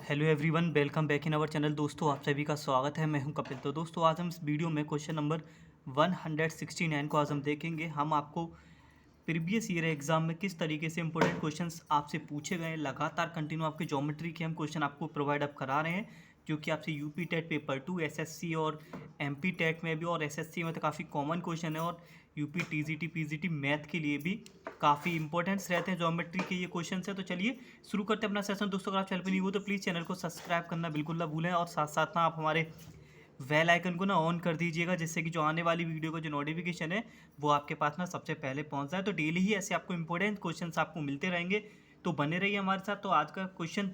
Hello everyone, welcome back in our channel. दोस्तों, आप सभी का स्वागत है। मैं हूं कपिल। तो दोस्तों, आज हम इस वीडियो में क्वेश्चन नंबर 169 को आज हम देखेंगे। हम आपको प्रीवियस ईयर एग्जाम में किस तरीके से इंपॉर्टेंट क्वेश्चंस आपसे पूछे गए, लगातार कंटिन्यू आपके ज्योमेट्री के हम क्वेश्चन आपको प्रोवाइड अप करा रहे हैं, जो कि आपसे यूपी टेट पेपर 2, एसएससी और एमपी टेट में भी, और एसएससी में तो काफ़ी कॉमन क्वेश्चन है, और यूपी टीजीटी पीजीटी मैथ के लिए भी काफ़ी इंपॉर्टेंट्स रहते हैं ज्योमेट्री के ये क्वेश्चन है। तो चलिए शुरू करते हैं अपना सेशन। दोस्तों, अगर आप चैनल पर नहीं हो तो प्लीज़ चैनल को सब्सक्राइब करना बिल्कुल ना भूलें, और साथ साथ ना आप हमारे बेल आइकन को ना ऑन कर दीजिएगा, जिससे कि जो आने वाली वीडियो का जो नोटिफिकेशन है वो आपके पास ना सबसे पहले पहुंच जाए। तो डेली ही ऐसे आपको इंपॉर्टेंट क्वेश्चंस आपको मिलते रहेंगे, तो बने रहिए हमारे साथ। तो आज का क्वेश्चन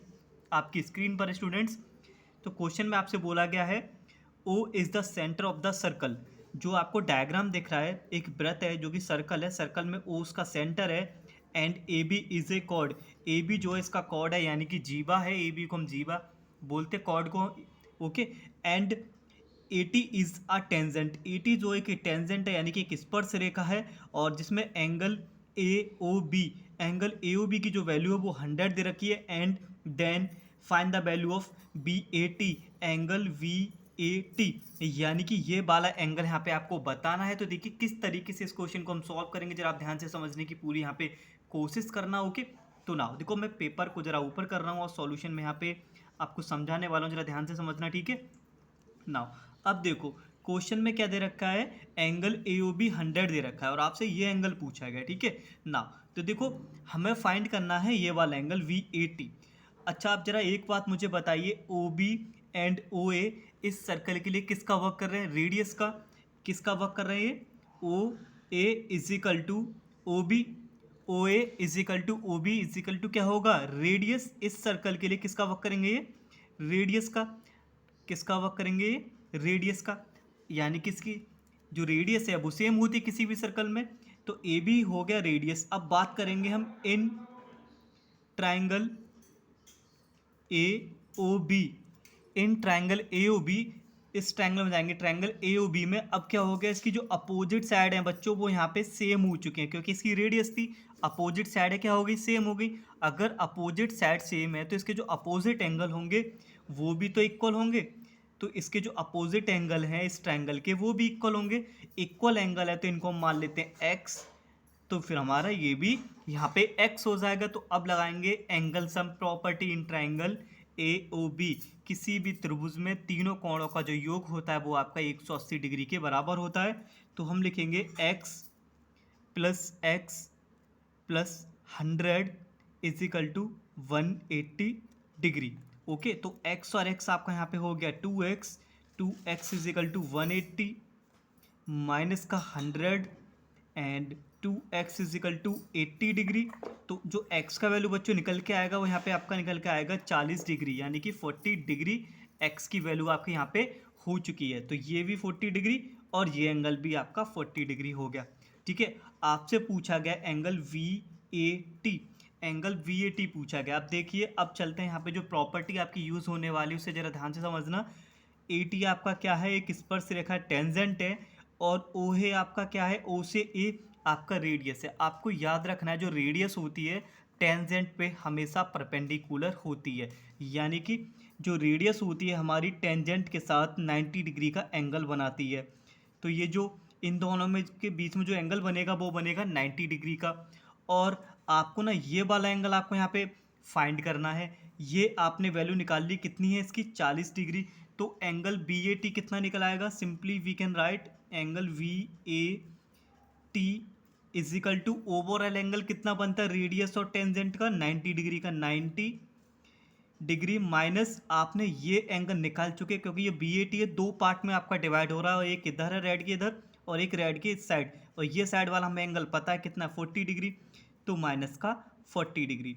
आपकी स्क्रीन पर है स्टूडेंट्स। तो क्वेश्चन में आपसे बोला गया है, O is the centre of the circle. जो आपको डायग्राम दिख रहा है, एक वृत्त है जो कि सर्कल है, सर्कल में ओ उसका सेंटर है, and A B is a chord. A B जो है इसका कॉर्ड है, यानी कि जीवा है। ए बी को हम जीवा बोलते कॉर्ड को, okay. And eighty is a tangent. Eighty जो एक टेंजेंट है, यानी कि एक स्पर्श रेखा है, और जिसमें angle A O B, angle A O B की जो वैल्यू है वो 100 दे रखी है। And then find the value of B A T, angle V A T, यानी कि ये वाला एंगल यहाँ पे आपको बताना है। तो देखिए किस तरीके से इस क्वेश्चन को हम सॉल्व करेंगे, जरा आप ध्यान से समझने की पूरी यहाँ पे कोशिश करना, ओके। तो ना देखो, मैं पेपर को जरा ऊपर कर रहा हूँ और सॉल्यूशन में यहाँ पे आपको समझाने वाला हूँ, जरा ध्यान से समझना, ठीक है। नाउ अब देखो, क्वेश्चन में क्या दे रखा है, एंगल ए ओ बी 100 दे रखा है, और आपसे ये एंगल पूछा गया, ठीक है। नाउ तो देखो, हमें फाइंड करना है ये वाला एंगल वी ए टी। अच्छा, आप जरा एक बात मुझे बताइए, ओ बी एंड ओ ए इस सर्कल के लिए किसका वर्क कर रहे हैं, रेडियस का। किसका वर्क कर रहे हैं, O A is equal to O B. O A is equal to O B is equal to क्या होगा, रेडियस। इस सर्कल के लिए किसका वर्क करेंगे, ये रेडियस का। किसका वर्क करेंगे, रेडियस का, यानी किसकी जो रेडियस है वो सेम होती है किसी भी सर्कल में। तो ए बी हो गया रेडियस। अब बात करेंगे हम in triangle A O B, in triangle A O B, इस ट्राइंगल में जाएंगे, ट्राइंगल ए ओ बी में। अब क्या हो गया, इसकी जो अपोजिट साइड है बच्चों वो यहाँ पे सेम हो चुके हैं, क्योंकि इसकी रेडियस थी, अपोजिट साइड है क्या हो गई, सेम हो गई। अगर अपोजिट साइड सेम है तो इसके जो अपोजिट एंगल होंगे वो भी तो इक्वल होंगे। तो इसके जो अपोजिट एंगल हैं इस ट्राइंगल के वो भी इक्वल होंगे। इक्वल एंगल है तो इनको हम मान लेते हैं एक्स, तो फिर हमारा ये भी यहाँ पे x हो जाएगा। तो अब लगाएंगे angle sum property in triangle A O B. किसी भी त्रिभुज में तीनों कोणों का जो योग होता है वो आपका 180 डिग्री के बराबर होता है। तो हम लिखेंगे x plus 100 is equal to 180 degree, okay. तो x और x आपका यहाँ पे हो गया 2x, 2x is equal to 180 minus का 100 and 2x is equal to 80 degree. तो जो x का वैल्यू बच्चों निकल के आएगा वो यहाँ पे आपका निकल के आएगा 40 डिग्री, यानी कि 40 डिग्री x की वैल्यू आपके यहाँ पे हो चुकी है। तो ये भी 40 डिग्री और ये एंगल भी आपका 40 डिग्री हो गया, ठीक है। आपसे पूछा गया angle V A T, angle V A T पूछा गया। अब देखिए, अब चलते हैं यहाँ पे जो प्रॉपर्टी आपकी यूज़ होने वाली है उसे ज़रा ध्यान से समझना। ए टी आपका क्या है, एक स्पर्श रेखा टेंजेंट है, और ओ है आपका क्या है, ओ से ए आपका रेडियस है। आपको याद रखना है जो रेडियस होती है टेंजेंट पे हमेशा परपेंडिकुलर होती है, यानी कि जो रेडियस होती है हमारी टेंजेंट के साथ 90 डिग्री का एंगल बनाती है। तो ये जो इन दोनों में के बीच में जो एंगल बनेगा वो बनेगा 90 डिग्री का। और आपको ना ये वाला एंगल आपको यहाँ पे फाइंड करना है। ये आपने वैल्यू निकाल ली, कितनी है इसकी, 40 डिग्री। तो एंगल बी ए टी कितना निकल आएगा, simply we can write angle V A T is equal to overall angle कितना बनता है रेडियस और टेंजेंट का, 90 डिग्री का, 90 डिग्री माइनस आपने ये एंगल निकाल चुके, क्योंकि ये बी ए टी है, दो पार्ट में आपका डिवाइड हो रहा है, एक इधर है रेड के इधर और एक रेड के इस साइड, और ये साइड वाला हमें एंगल पता है कितना, 40 डिग्री। तो माइनस का 40 डिग्री,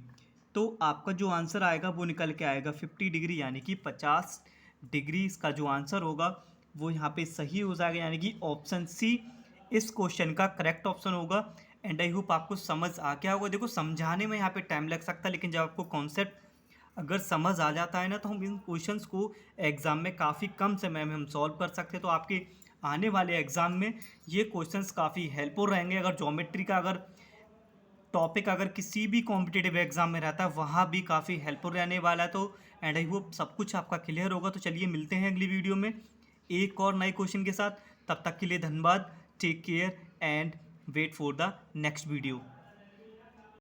तो आपका जो आंसर आएगा वो निकल के आएगा 50 डिग्री, यानी कि 50 डिग्री इसका जो आंसर होगा वो यहाँ पे सही हो जाएगा, यानी कि ऑप्शन सी इस क्वेश्चन का करेक्ट ऑप्शन होगा। एंड आई होप आपको समझ आ गया होगा। देखो, समझाने में यहाँ पे टाइम लग सकता है, लेकिन जब आपको कॉन्सेप्ट अगर समझ आ जाता है ना तो हम इन क्वेश्चंस को एग्ज़ाम में काफ़ी कम समय में हम सॉल्व कर सकते हैं। तो आपके आने वाले एग्ज़ाम में ये क्वेश्चंस काफ़ी हेल्पफुल रहेंगे। अगर ज्योमेट्री का अगर टॉपिक अगर किसी भी कॉम्पिटिटिव एग्जाम में रहता है वहाँ भी काफ़ी हेल्पफुल रहने वाला है। तो एंड आई होप सब कुछ आपका क्लियर होगा। तो चलिए मिलते हैं अगली वीडियो में एक और नए क्वेश्चन के साथ। तब तक के लिए धन्यवाद, take care and wait for the next video.